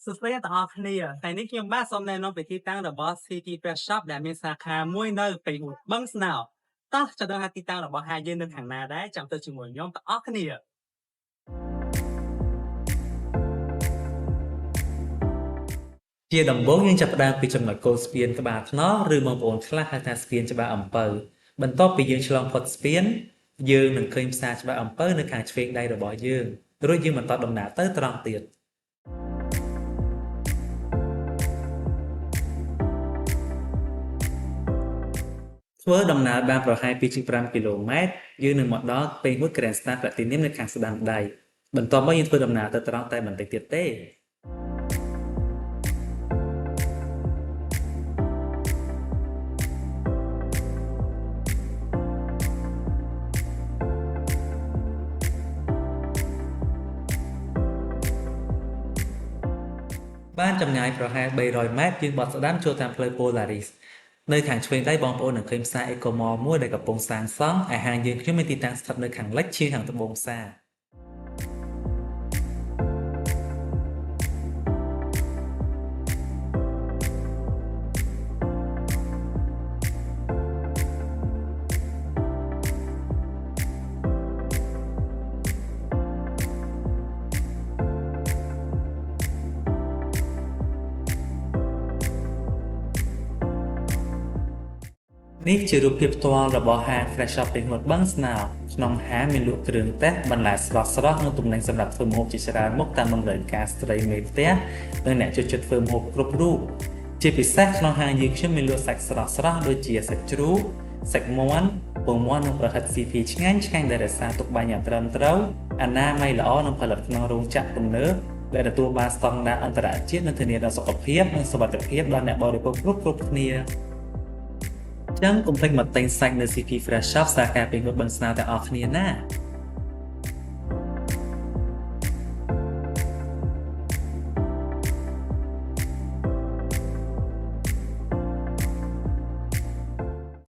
សួស្តីអ្នកទាំងអស់គ្នាថ្ងៃនេះខ្ញុំបាទសូមណែនាំពីទីតាំងរបស់ City Fresh Shop ដែលមានសាខាមួយនៅពេញវត្តបឹងស្នោតោះចាប់ដល់ទីតាំងរបស់ហាងយើងនៅខាងណាដែរចាំទៅជាមួយខ្ញុំទាំងអស់គ្នាជាដំបូងយើងចាប់ផ្ដើមពីចំណុចគោលស្ពានក្បាលថ្នល់ឬបងប្អូនខ្លះហៅថាស្ពានច្បារអំពៅបន្ទាប់ពីយើងឆ្លងផុតស្ពានយើងនឹងឃើញផ្សារច្បារអំពៅនៅខាងឆ្វេងដៃរបស់យើងរួចយើងបន្តដំណើរទៅត្រង់ទៀតធ្វើដំណើរបានប្រហែល 2.5 គីឡូម៉ែត្រយើងនឹងមកដល់ពេញវត្ត Grand Star Platinum នៅខាងស្ដាំដៃបន្ទាប់មកយើងធ្វើដំណើរទៅត្រង់តែបន្តិចទៀតទេបានចម្ងាយប្រហែល 300 ម៉ែត្រយើងបត់ស្ដាំចូលតាមផ្លូវ Polaris នៅខាងឆ្វេងដៃបងប្អូននឹងឃើញផ្សារ Eco Mall មួយដែលកំពុងសាងសង់ហើយហាងយើងខ្ញុំមានទីតាំងស្ថិតនៅខាងលិចជាងខាងត្បូងផ្សារនេះជារូបភាពផ្ទាល់របស់ហាង Fresh Shop ពេញវត្តបឹងស្នោក្នុងហាងមានលក់គ្រឿងទេសបន្លែស្រស់ៗនិងទំនិញសម្រាប់ធ្វើម្ហូបជាច្រើនមុខតាមតម្រូវការស្ត្រីមេផ្ទះនិងអ្នកចូលចិត្តធ្វើម្ហូបគ្រប់រូបជាពិសេសក្នុងហាងយើងខ្ញុំមានលក់សាច់ស្រស់ៗដូចជាសាច់ជ្រូកសាច់មាន់ពងមាន់និងប្រហិត CP ឆ្ងាញ់ដែលរក្សាទុកបានយ៉ាងត្រឹមត្រូវអនាម័យល្អនិងផលិតក្នុងរោងចក្រទំនើបដែលទទួលបានស្តង់ដារអន្តរជាតិនិងធានាដល់សុខភាពនិងសុវត្ថិភាពដល់អ្នកបរិភោគគ្រប់គ្នាចឹងកុំភ្លេចមកទិញសាច់នៅ CP Fresh Shop សាខាពេញវត្តបឹងស្នោទាំងអស់គ្នាណា